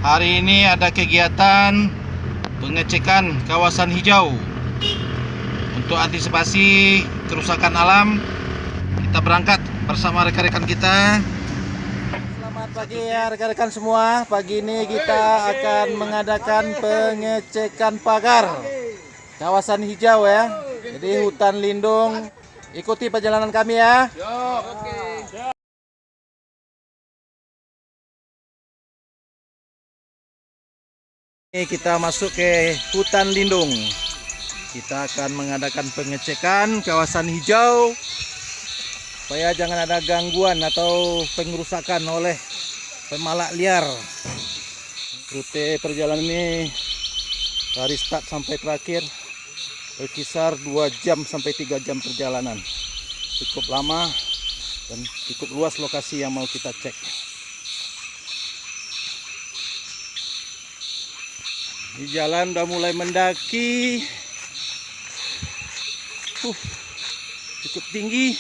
Hari ini ada kegiatan pengecekan kawasan hijau. Untuk antisipasi kerusakan alam, kita berangkat bersama rekan-rekan kita. Selamat pagi ya rekan-rekan semua. Pagi ini kita akan mengadakan pengecekan pagar kawasan hijau ya. Jadi hutan lindung. Ikuti perjalanan kami ya. Ini kita masuk ke hutan lindung. Kita akan mengadakan pengecekan kawasan hijau supaya jangan ada gangguan atau pengerusakan oleh pemalak liar. Rute perjalanan ini dari start sampai terakhir berkisar 2 jam sampai 3 jam perjalanan. Cukup lama dan cukup luas lokasi yang mau kita cek. Di jalan udah mulai mendaki, cukup tinggi.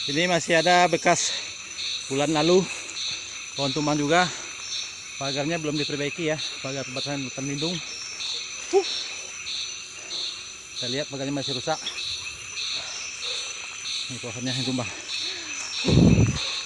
Ini masih ada bekas bulan lalu, pohon tumbang juga. Pagarnya belum diperbaiki ya, pagar pembatasan hutan lindung. Kita lihat pagarnya masih rusak. Ini pohonnya yang tumbang.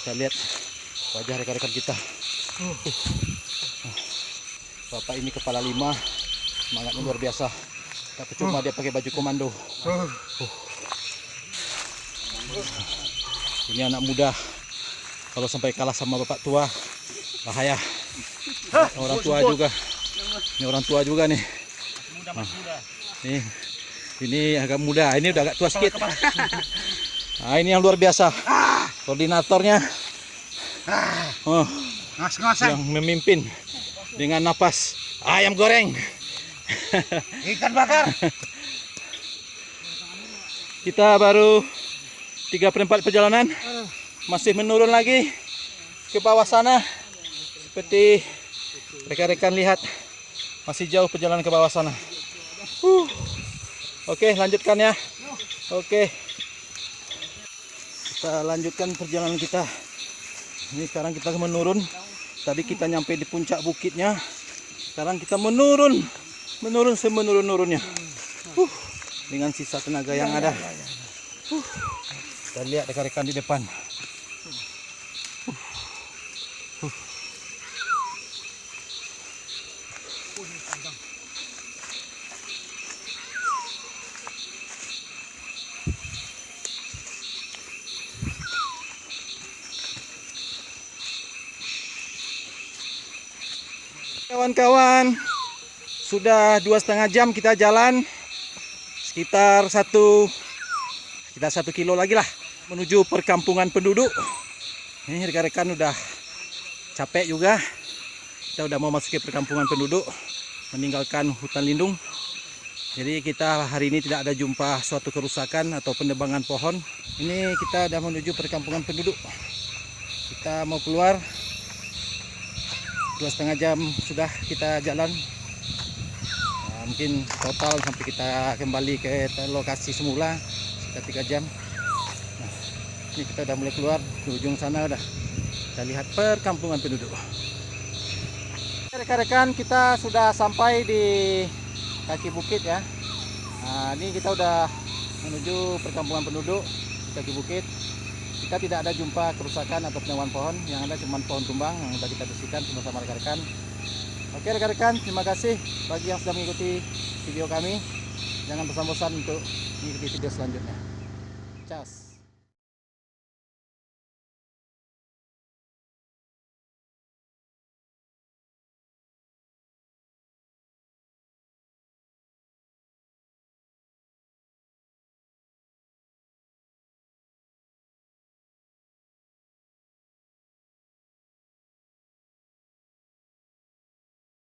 Kita lihat wajah rekan-rekan kita. Bapak ini kepala 5, semangatnya luar biasa. Tak percuma dia pakai baju komando. Ini anak muda, kalau sampai kalah sama bapak tua, bahaya. Orang tua juga. Ini orang tua juga nih. Nih, ini agak muda. Ini udah agak tua sedikit. Nah, ini yang luar biasa. Koordinatornya. Yang memimpin dengan napas ayam goreng. Ikan bakar. Kita baru 3/4 perjalanan. Masih menurun lagi ke bawah sana. Seperti rekan-rekan lihat, masih jauh perjalanan ke bawah sana. Oke, lanjutkan ya. Oke, kita lanjutkan perjalanan kita. Ini sekarang kita menurun. Tadi kita nyampe di puncak bukitnya. Sekarang kita menurun semenurun-nurunnya. Dengan sisa tenaga yang ada. Kita lihat rekan-rekan di depan. Kawan-kawan, sudah 2,5 jam kita jalan, sekitar 1 kilo lagi lah menuju perkampungan penduduk. Ini rekan-rekan udah capek juga. Kita udah mau masuk ke perkampungan penduduk, meninggalkan hutan lindung. Jadi kita hari ini tidak ada jumpa suatu kerusakan atau penebangan pohon. Ini kita udah menuju perkampungan penduduk. Kita mau keluar. 2,5 jam sudah kita jalan. Nah, mungkin total sampai kita kembali ke lokasi semula sekitar 3 jam. Nah, ini kita udah mulai keluar di ujung sana, udah kita lihat perkampungan penduduk. Rekan-rekan, kita sudah sampai di kaki bukit ya. Nah, ini kita udah menuju perkampungan penduduk di kaki bukit. Kita tidak ada jumpa kerusakan atau penebangan pohon, yang ada cuma pohon tumbang yang sudah kita bersihkan bersama rekan-rekan. Oke rekan-rekan, terima kasih bagi yang sudah mengikuti video kami. Jangan bosan-bosan untuk mengikuti video selanjutnya. Ciao.